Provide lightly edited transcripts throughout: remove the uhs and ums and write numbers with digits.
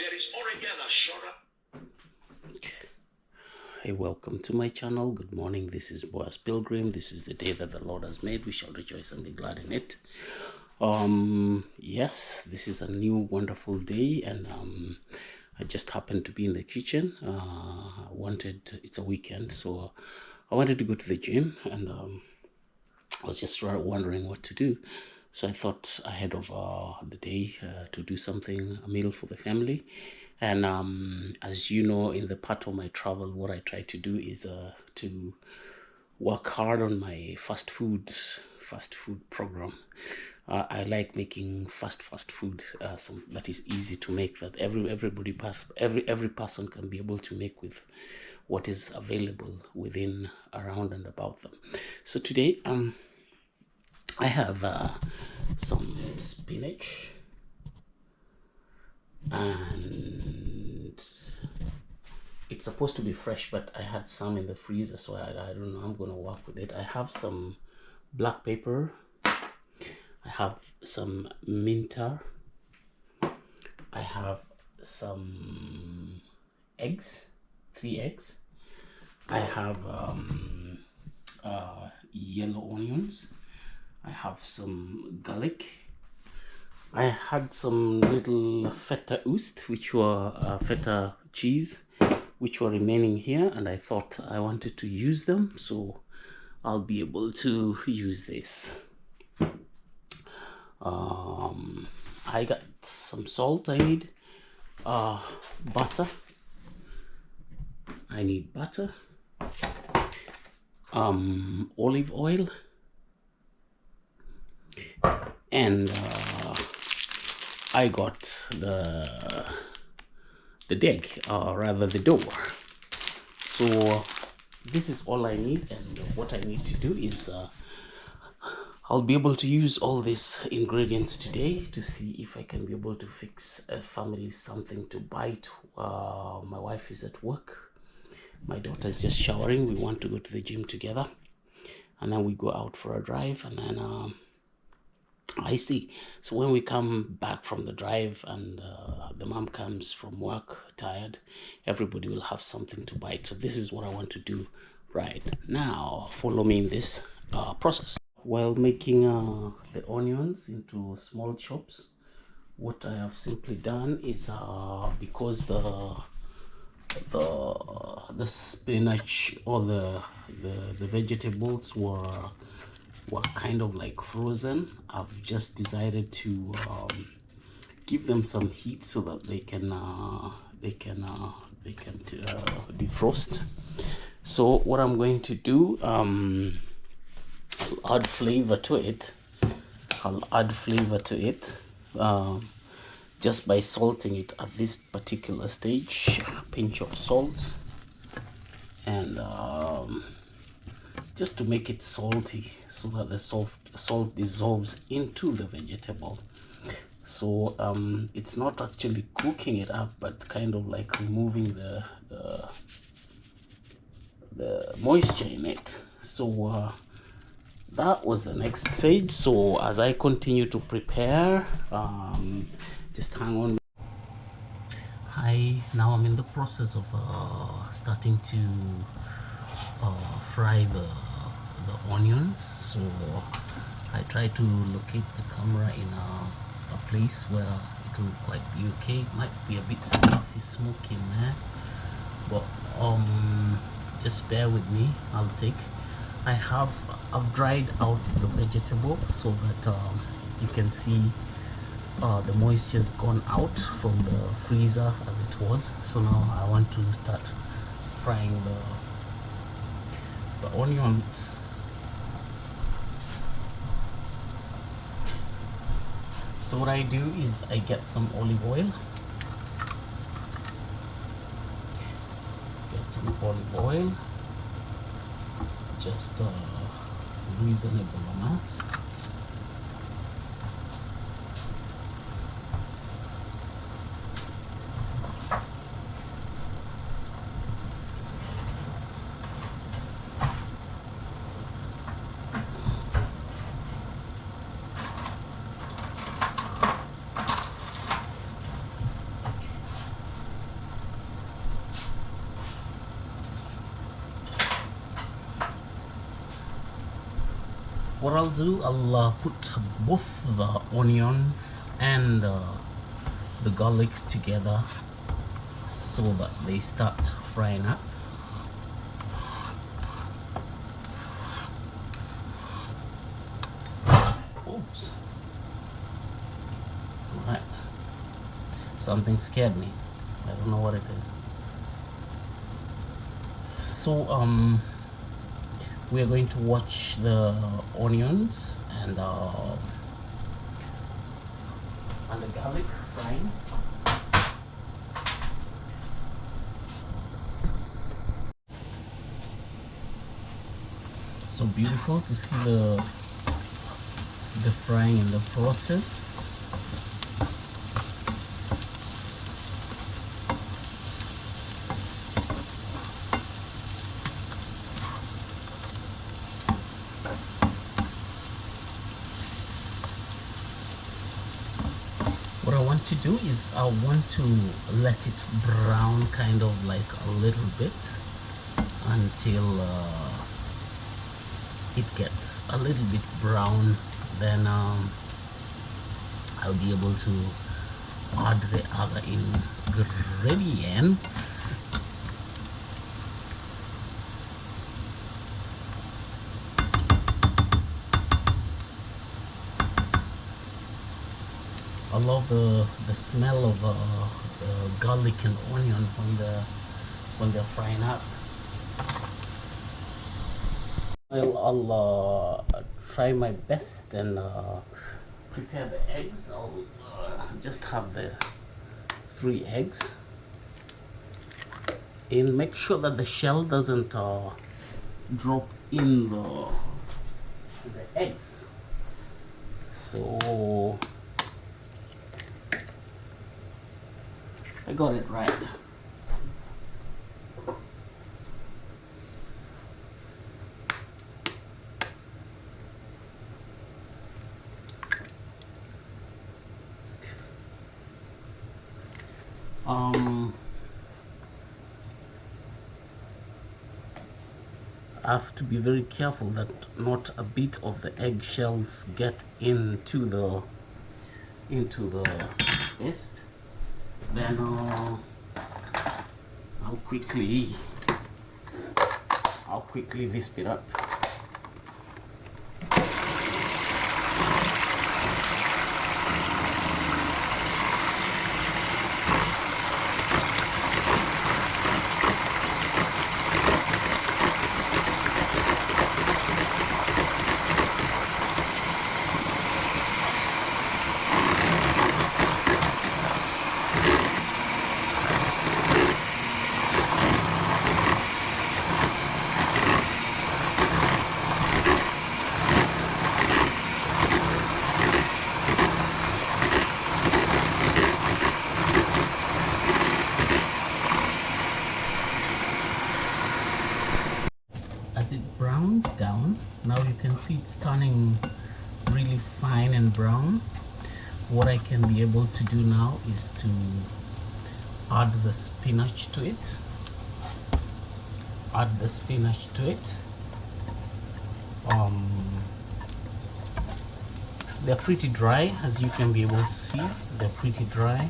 There is oregano shora. Hey, welcome to my channel. Good morning. This is Boaz Pilgrim. This is the day that the Lord has made. We shall rejoice and be glad in it. Yes, this is a new wonderful day, and I just happened to be in the kitchen. It's a weekend, so I wanted to go to the gym, and I was just wondering what to do. So I thought ahead of the day to do something, a meal for the family. And as you know, in the part of my travel, what I try to do is to work hard on my fast food program. I like making fast food, that is easy to make, that every person can be able to make with what is available within, around, and about them. So today, I have some spinach, and it's supposed to be fresh, but I had some in the freezer, so I don't know, I'm gonna work with it. I have some black pepper, I have some minter, I have some eggs, 3 eggs, I have yellow onions, I have some garlic, I had some little feta oust, which were feta cheese, which were remaining here, and I thought I wanted to use them, so I'll be able to use this. I got some salt. I need butter. I need butter, olive oil, and I got the egg, or rather the dough. So this is all I need, and what I need to do is I'll be able to use all these ingredients today to see if I can be able to fix a family something to bite. My wife is at work, my daughter is just showering, we want to go to the gym together, and then we go out for a drive, and then I see. So when we come back from the drive and the mom comes from work tired, everybody will have something to bite. So this is what I want to do right now. Follow me in this process. While making the onions into small chops, what I have simply done is because the spinach or the vegetables were kind of like frozen, I've just decided to give them some heat so that they can defrost. So what I'm going to do, I'll add flavor to it. Just by salting it at this particular stage, a pinch of salt, and just to make it salty so that the salt dissolves into the vegetable. So it's not actually cooking it up, but kind of like removing the moisture in it. So that was the next stage. So as I continue to prepare, just hang on. Hi, now I'm in the process of starting to fry the onions. So I try to locate the camera in a place where it will quite be okay. It might be a bit stuffy, smoky in there, but just bear with me. I've dried out the vegetables so that you can see the moisture's gone out from the freezer as it was. So now I want to start frying the onions. So what I do is I get some olive oil, just a reasonable amount. what I'll do, I'll put both the onions and the garlic together so that they start frying up. Oops. Alright. Something scared me. I don't know what it is. So we're going to watch the onions and the garlic frying. It's so beautiful to see the frying in the process. What I want to do is I want to let it brown kind of like a little bit until it gets a little bit brown. Then I'll be able to add the other ingredients. I love the smell of the garlic and onion when they're frying up. I'll try my best and prepare the eggs. I'll just have the 3 eggs, and make sure that the shell doesn't drop in the eggs. So I got it right. I have to be very careful that not a bit of the eggshells get into the wisp. Then I'll quickly wisp it up. Browns down, now you can see it's turning really fine and brown. What I can be able to do now is to add the spinach to it. They're pretty dry, as you can be able to see. They're pretty dry.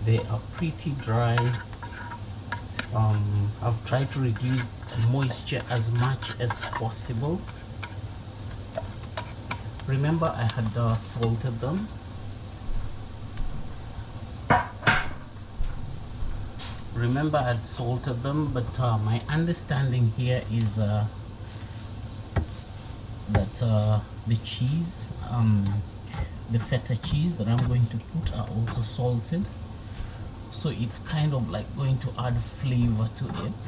They are pretty dry. I've tried to reduce moisture as much as possible. Remember, I had salted them. But my understanding here is that the cheese, the feta cheese that I'm going to put are also salted. So it's kind of like going to add flavor to it.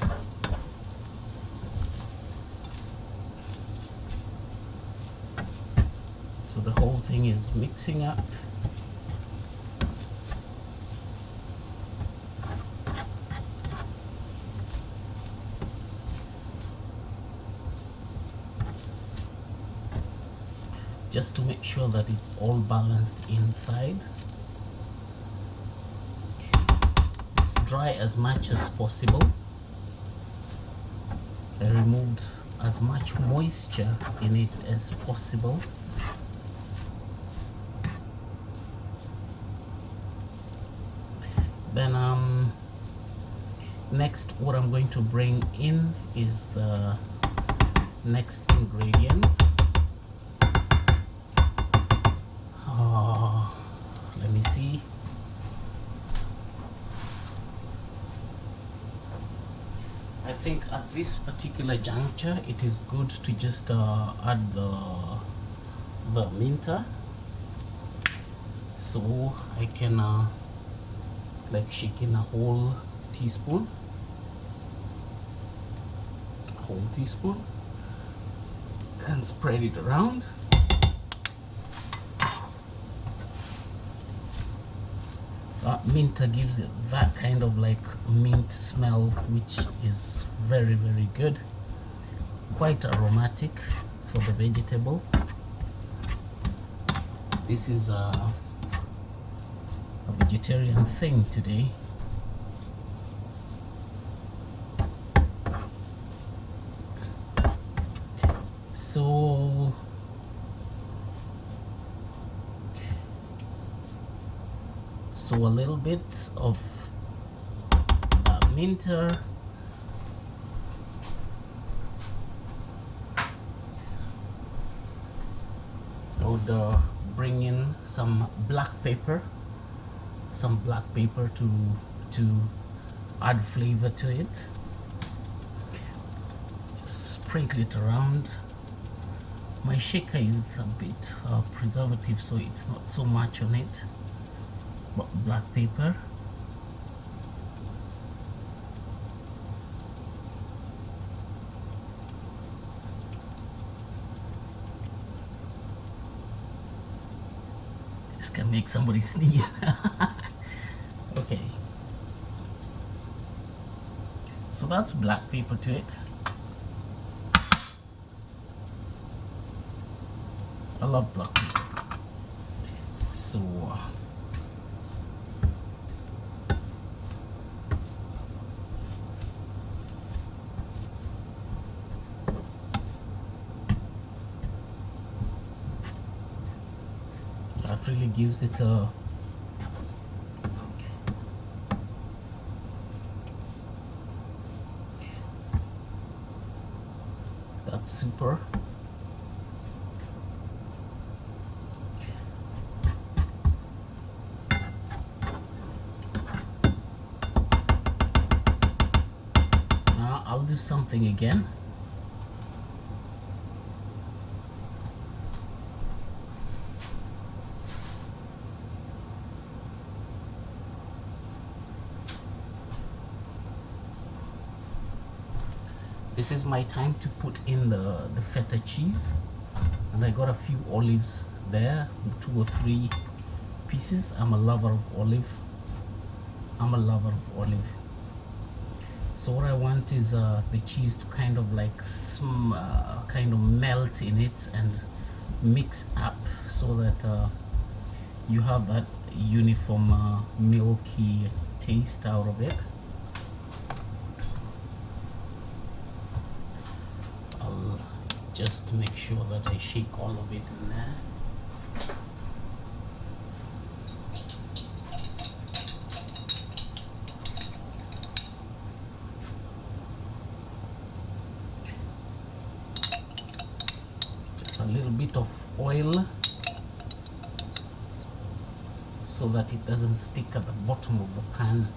So the whole thing is mixing up. Just to make sure that it's all balanced inside. dry as much as possible. I removed as much moisture in it as possible. Then next what I'm going to bring in is the next ingredients. Let me see. I think at this particular juncture it is good to just add the minta, so I can like shake in a whole teaspoon, and spread it around. Minta gives it that kind of like mint smell, which is very, very good, quite aromatic for the vegetable. This is a vegetarian thing today. So a little bit of minta, I would bring in some black pepper to add flavor to it. Just sprinkle it around. My shaker is a bit preservative, so it's not so much on it. But black pepper. This can make somebody sneeze. Okay. So that's black pepper to it. I love black pepper. So that really gives it a that's super. Now I'll do something again. This is my time to put in the feta cheese, and I got a few olives there, 2 or 3 pieces. I'm a lover of olive. So what I want is the cheese to kind of like kind of melt in it and mix up, so that you have that uniform milky taste out of it. Just to make sure that I shake all of it in there. Just a little bit of oil so that it doesn't stick at the bottom of the pan.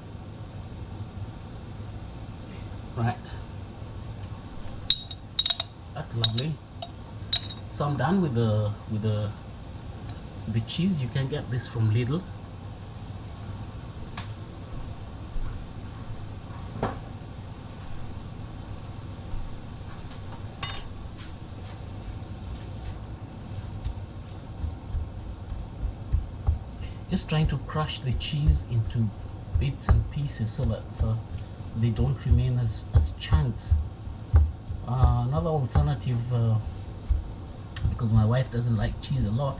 Right. That's lovely. So I'm done with the cheese. You can get this from Lidl. Just trying to crush the cheese into bits and pieces so that they don't remain as chunks. Another alternative, because my wife doesn't like cheese a lot,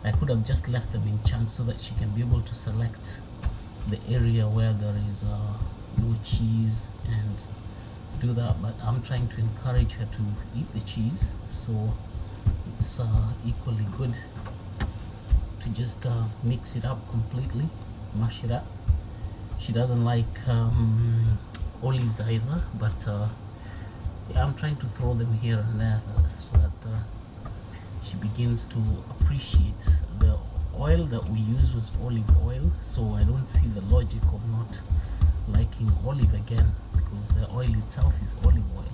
I could have just left them in chunks so that she can be able to select the area where there is no cheese and do that, but I'm trying to encourage her to eat the cheese, so it's equally good to just mix it up completely, mash it up. She doesn't like olives either, but yeah, I'm trying to throw them here and there so that she begins to appreciate the oil that we use was olive oil, so I don't see the logic of not liking olive again, because the oil itself is olive oil.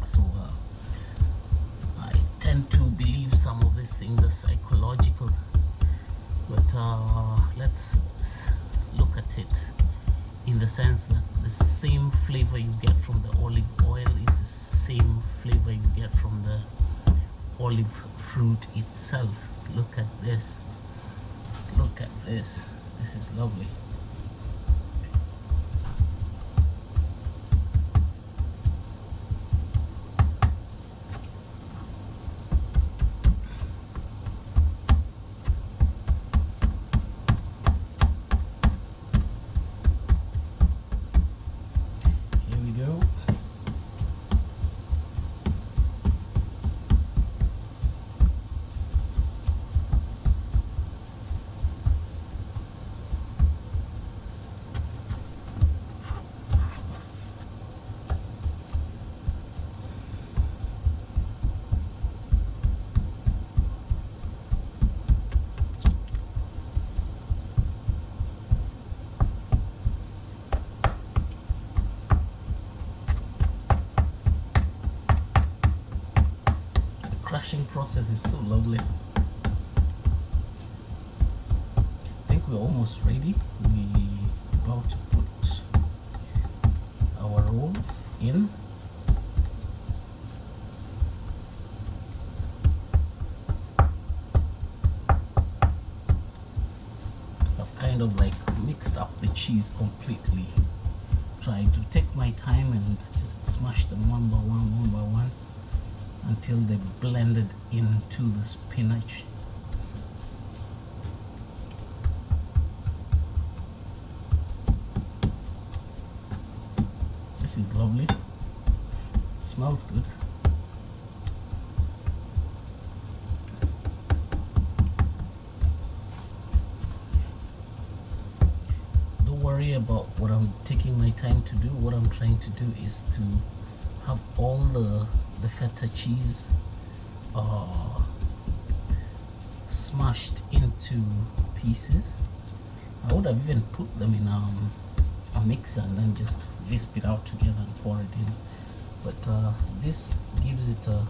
So I tend to believe some of these things are psychological, but let's look at it in the sense that the same flavor you get from the olive oil is the same flavor you get from the olive fruit itself. Look at this. Look at this. This is lovely. Here we go. Crushing process is so lovely. I think we're almost ready. We're about to put our rolls in. I've kind of like mixed up the cheese completely, trying to take my time and just smash them one by one until they blended into the spinach. This is lovely. Smells good. Don't worry about what I'm taking my time to do. What I'm trying to do is to have all the feta cheese smashed into pieces. I would have even put them in a mixer and then just visp it out together and pour it in, but this gives it a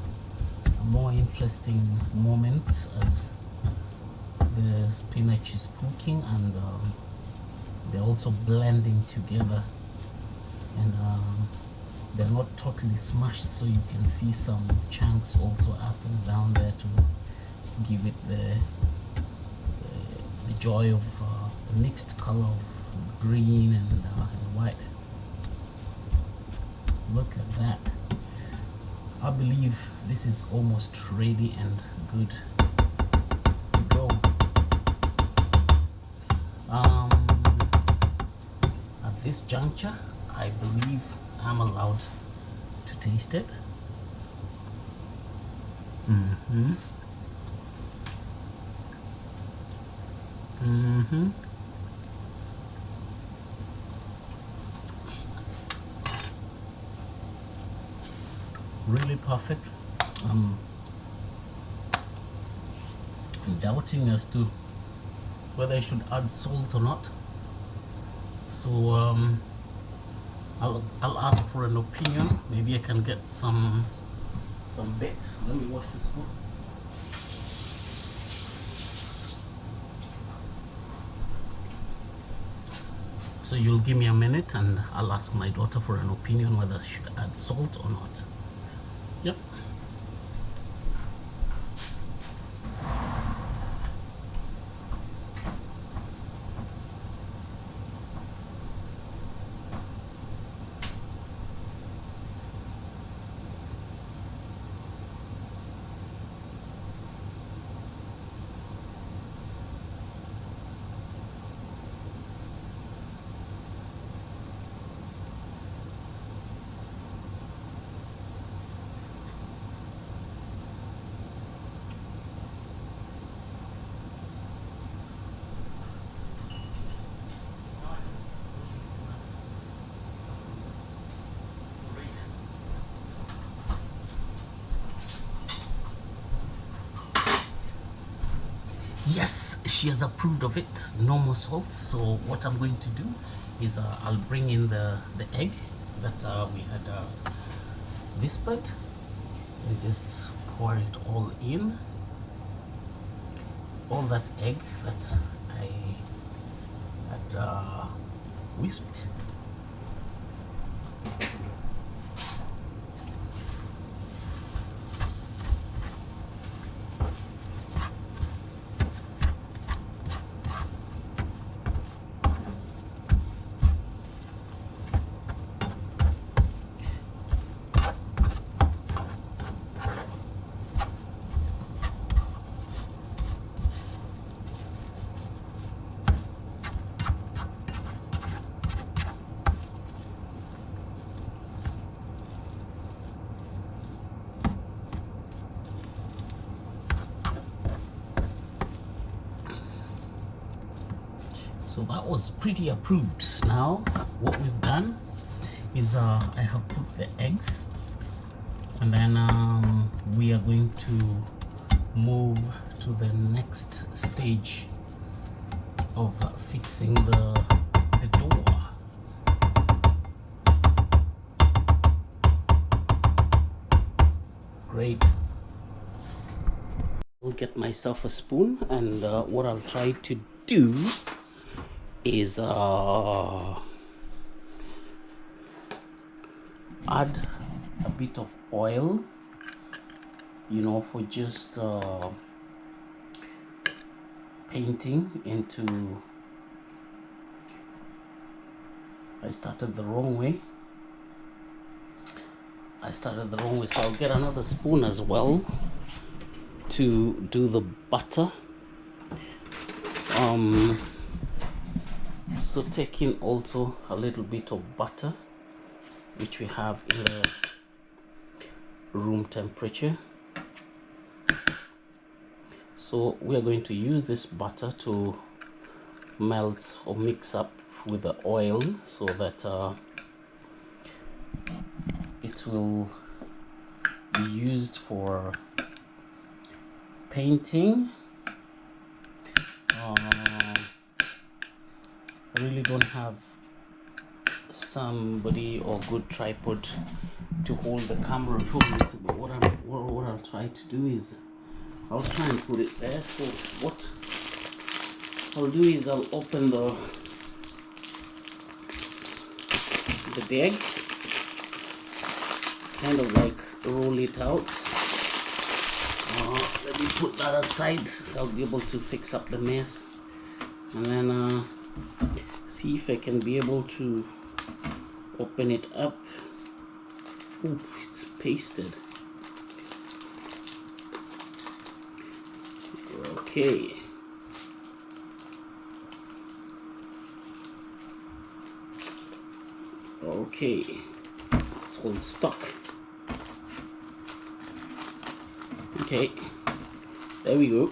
more interesting moment as the spinach is cooking, and they're also blending together, and they're not totally smashed, so you can see some chunks also up and down there to give it the joy of the mixed color of green and white. Look at that. I believe this is almost ready and good to go. At this juncture, I believe I'm allowed to taste it. Really perfect. I'm doubting as to whether I should add salt or not, so I'll ask for an opinion. Maybe I can get some bits. Let me wash this one. So you'll give me a minute and I'll ask my daughter for an opinion whether I should add salt or not. Yep. yes, she has approved of it, no more salt. So what I'm going to do is I'll bring in the egg that we had whispered, and just pour it all in, all that egg that I had whisked. So that was pretty approved. Now what we've done is I have put the eggs, and then we are going to move to the next stage of fixing the door. Great. I'll get myself a spoon, and what I'll try to do is add a bit of oil, you know, for just painting into. I started the wrong way, so I'll get another spoon as well to do the butter. So taking also a little bit of butter, which we have in the room temperature. So we are going to use this butter to melt or mix up with the oil, so that it will be used for painting. I really don't have somebody or good tripod to hold the camera for me, but what I'll try to do is I'll try and put it there. So what I'll do is I'll open the bag, kind of like roll it out. Let me put that aside. I'll be able to fix up the mess, and then see if I can be able to open it up. Oh, it's pasted. Okay. Okay, it's all stuck. Okay, there we go.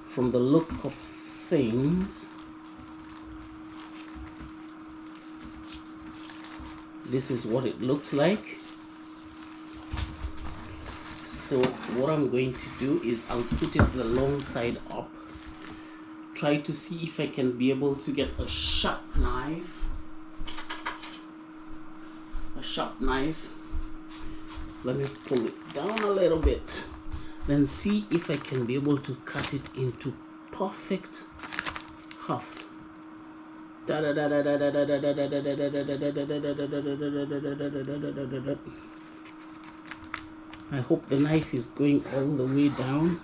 From the look of things, this is what it looks like. So what I'm going to do is I'll put it the long side up, try to see if I can be able to get a sharp knife. Let me pull it down a little bit, then see if I can be able to cut it into perfect half. I hope the knife is going all the way down.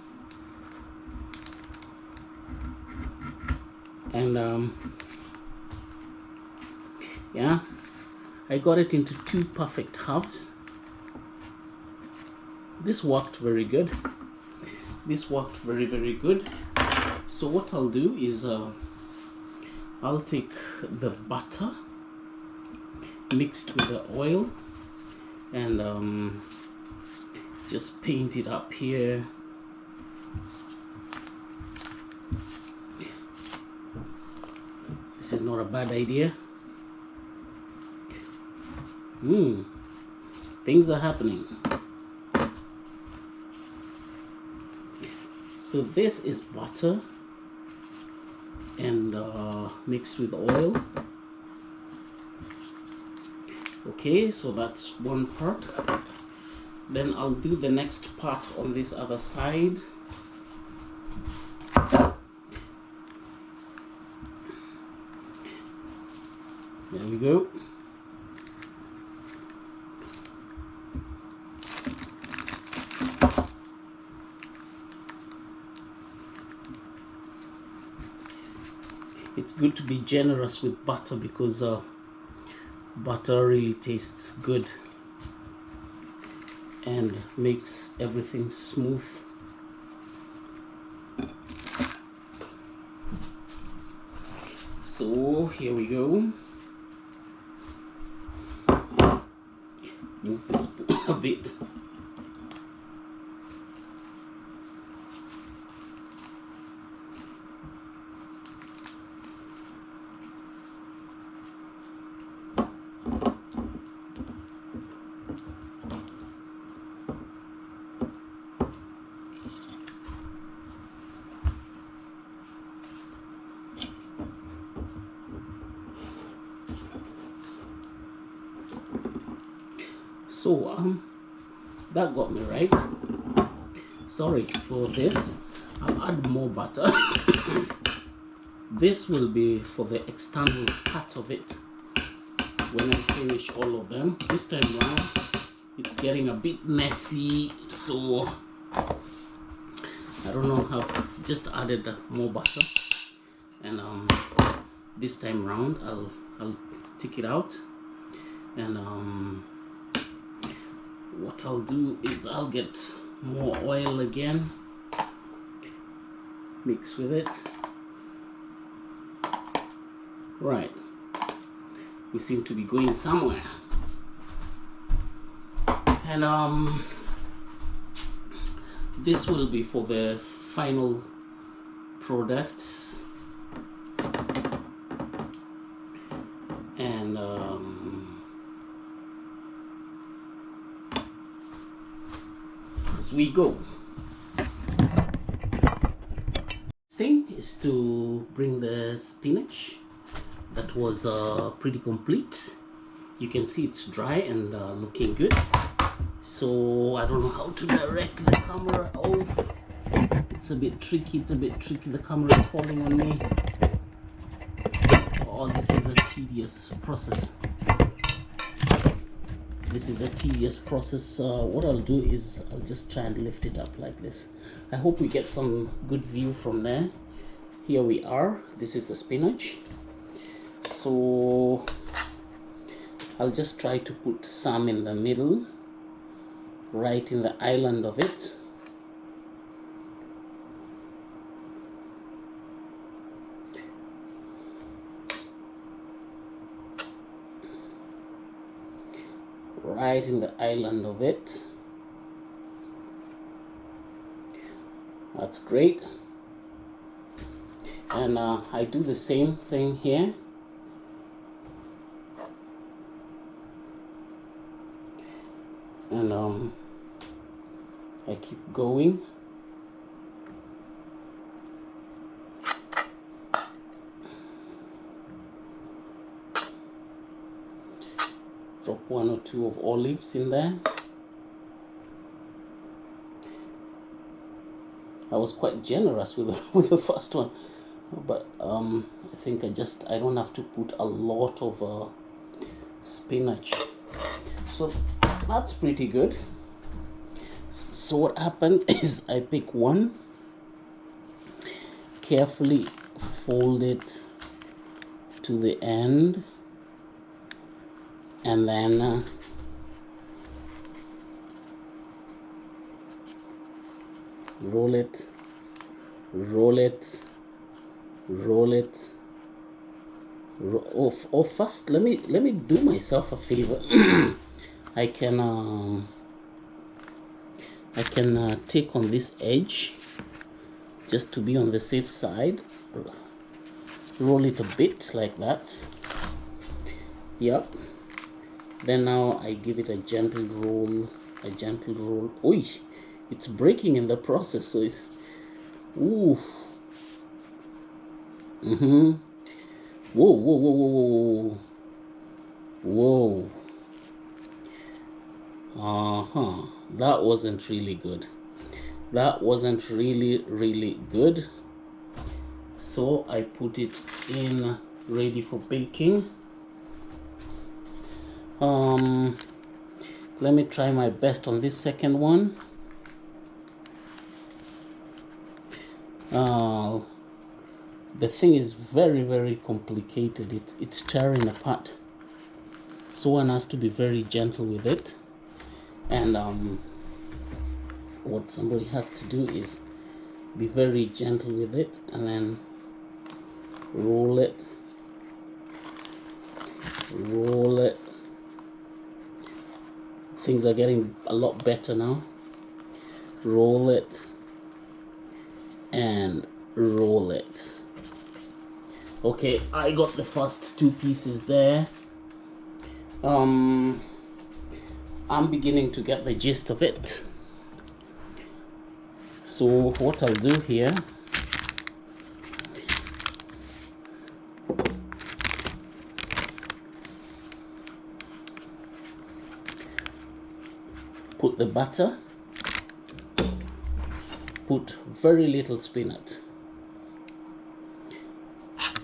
And yeah, I got it into two perfect halves. This worked very good. This worked very, very good. So what I'll do is I'll take the butter mixed with the oil and just paint it up here. This is not a bad idea. Things are happening. So this is butter and mixed with oil. Okay, so that's one part. Then I'll do the next part on this other side. There we go. It's good to be generous with butter because butter really tastes good and makes everything smooth. So here we go. Move this a bit. So that got me right. Sorry for this. I'll add more butter. This will be for the external part of it when I finish all of them. This time around it's getting a bit messy, so I don't know, I've just added more butter, and this time around I'll take it out, and what I'll do is I'll get more oil again, mix with it. Right, we seem to be going somewhere. And this will be for the final products, and as we go, thing is to bring the spinach that was pretty complete. You can see it's dry and looking good. So I don't know how to direct the camera. Oh, it's a bit tricky. The camera is falling on me. Oh, this is a tedious process. What I'll do is I'll just try and lift it up like this. I hope we get some good view from there. Here we are. This is the spinach. So I'll just try to put some in the middle, right in the island of it. Right in the island of it. That's great. And I do the same thing here. And I keep going. Drop one or two of olives in there. I was quite generous with the first one, but I think I don't have to put a lot of spinach. So that's pretty good. So what happens is I pick one, carefully fold it to the end, and then roll it, oh, first let me do myself a favor. I can take on this edge just to be on the safe side. roll it a bit like that. Yep. Then now I give it a gentle roll, Oi, it's breaking in the process, so it's, ooh. Whoa, whoa, whoa, whoa, whoa, whoa. That wasn't really good. That wasn't really good. So I put it in ready for baking. Let me try my best on this second one. The thing is very complicated. It's tearing apart, so one has to be very gentle with it. And what somebody has to do is be very gentle with it, and then roll it. Things are getting a lot better now. Roll it and roll it. Okay, I got the first two pieces there. I'm beginning to get the gist of it. So what I'll do here, put the butter, put very little spinach,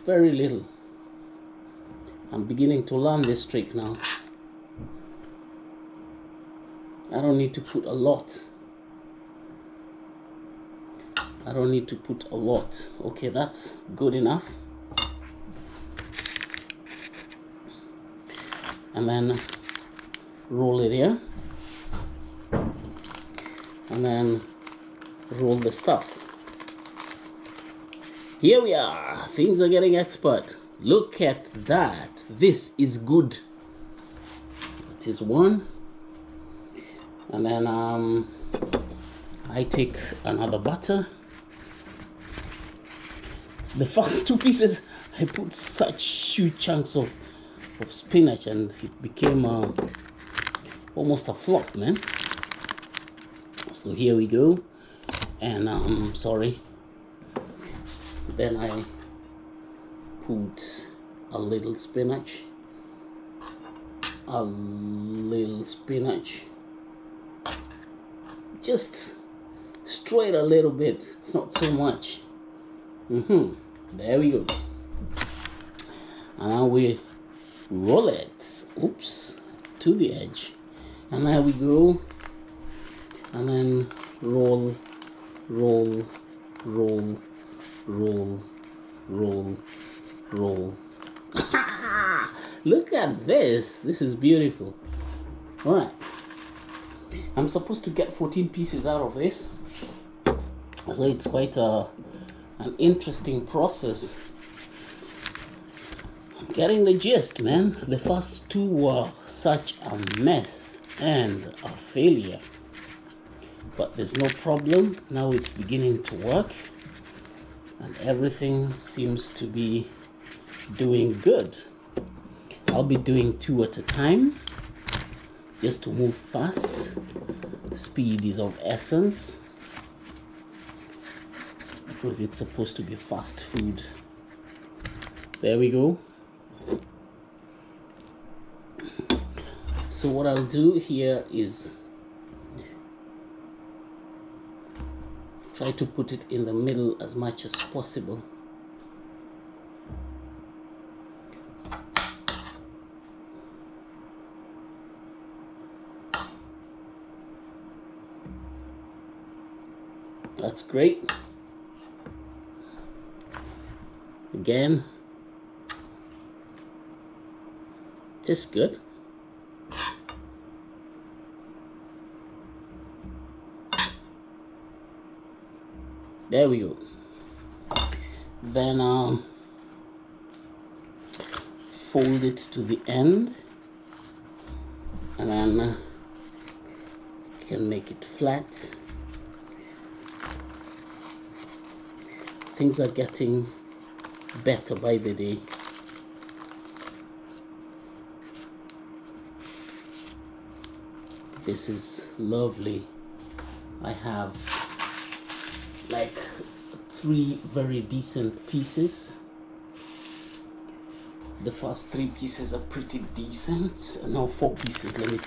very little. I'm beginning to learn this trick now. I don't need to put a lot. Okay, that's good enough. And then roll it here. And then roll the stuff. Here we are. Things are getting expert. Look at that. This is good. It is one. And then I take another butter. The first two pieces, I put such huge chunks of spinach, and it became almost a flop, man. So here we go. And sorry. Then I put a little spinach. Just stir it a little bit. It's not so much. There we go. And now we roll it. Oops, to the edge. And there we go. And then roll. Look at this. This is beautiful. All right. I'm supposed to get 14 pieces out of this. So it's quite an interesting process. I'm getting the gist, man. The first two were such a mess and a failure. But there's no problem. Now it's beginning to work. And everything seems to be doing good. I'll be doing 2 at a time, just to move fast. Speed is of essence, because it's supposed to be fast food. There we go. So what I'll do here is try to put it in the middle as much as possible. That's great. Again, just good. There we go. Then fold it to the end, and then you can make it flat. Things are getting better by the day. This is lovely. I have like 3 very decent pieces. The first 3 pieces are pretty decent. Now 4 pieces. Let me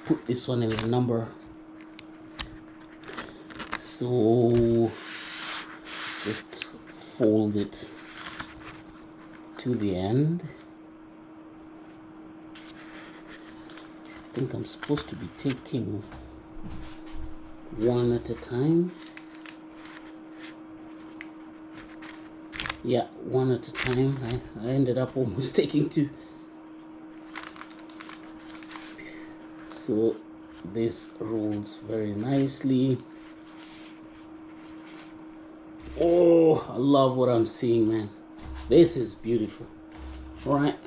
put this one in the number. So just fold it to the end. I think I'm supposed to be taking one at a time. Yeah, one at a time. I ended up almost taking 2. So this rolls very nicely. Oh, I love what I'm seeing, man. This is beautiful. All right.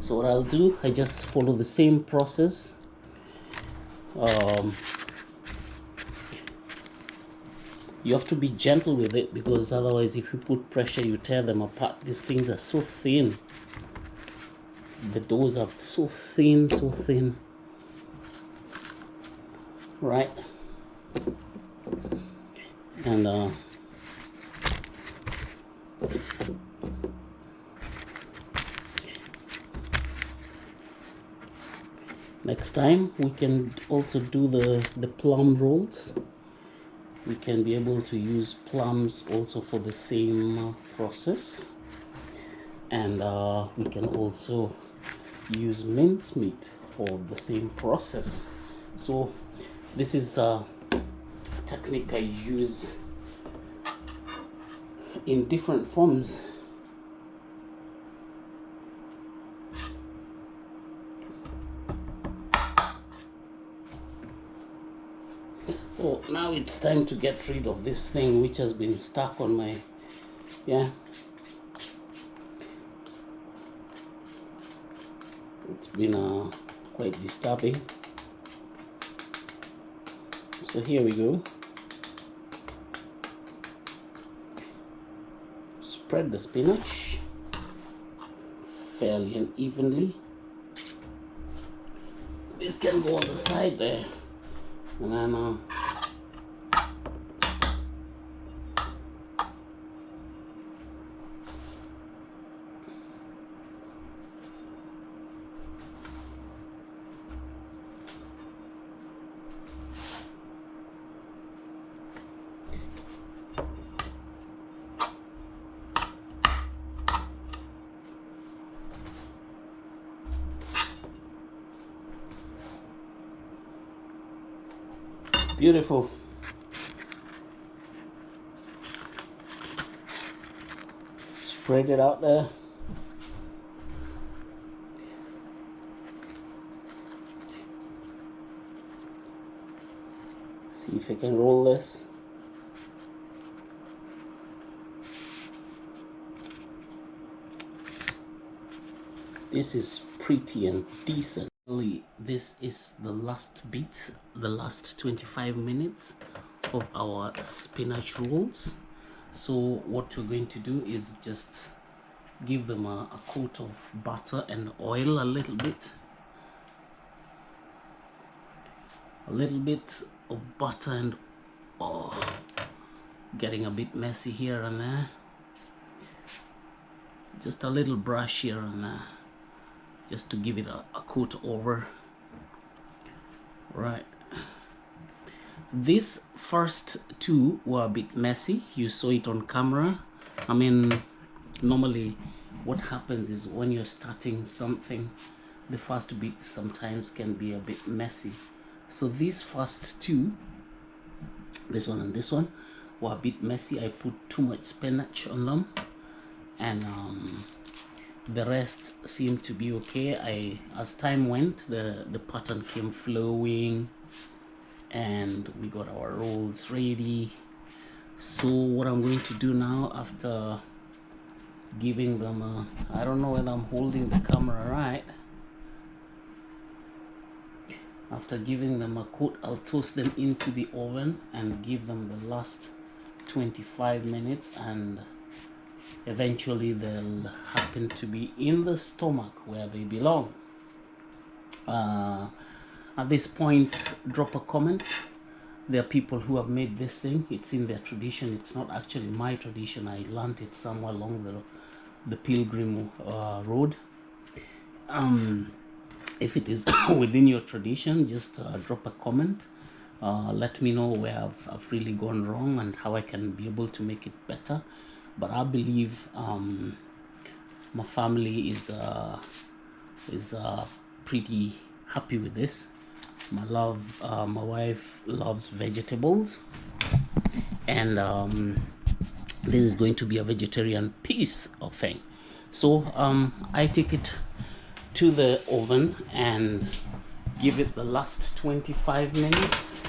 So what I'll do, I just follow the same process. You have to be gentle with it, because otherwise if you put pressure you tear them apart. These things are so thin. The doughs are so thin, so thin. Right? And next time we can also do the plum rolls. We can be able to use plums also for the same process, and we can also use mincemeat for the same process. So this is a technique I use in different forms. Oh, now it's time to get rid of this thing which has been stuck on my, yeah. It's been quite disturbing. So here we go. Spread the spinach fairly and evenly. This can go on the side there, and then beautiful. Spread it out there. See if I can roll this. This is pretty and decent. This is the last bit, the last 25 minutes of our spinach rolls. So what we're going to do is just give them a coat of butter and oil, a little bit of butter and getting a bit messy here and there. Just a little brush here and there, just to give it a coat over. Right. These first 2 were a bit messy. You saw it on camera. I mean, normally what happens is when you're starting something, the first bits sometimes can be a bit messy. So these first 2, this one and this one, were a bit messy. I put too much spinach on them, and the rest seemed to be okay. As time went, the pattern came flowing, and we got our rolls ready. So what I'm going to do now, after giving them I don't know whether I'm holding the camera right. After giving them a coat, I'll toast them into the oven and give them the last 25 minutes, and eventually they'll happen to be in the stomach where they belong. At this point, drop a comment. There are people who have made this thing. It's in their tradition. It's not actually my tradition. I learned it somewhere along the pilgrim road. If it is within your tradition, just drop a comment. Let me know where I've really gone wrong and how I can be able to make it better. But I believe my family is pretty happy with this. My wife loves vegetables, and this is going to be a vegetarian piece of thing. So I take it to the oven and give it the last 25 minutes.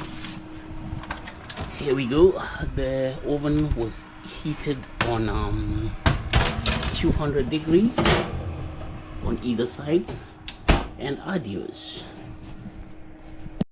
Here we go. The oven was heated on 200 degrees on either sides, and adios.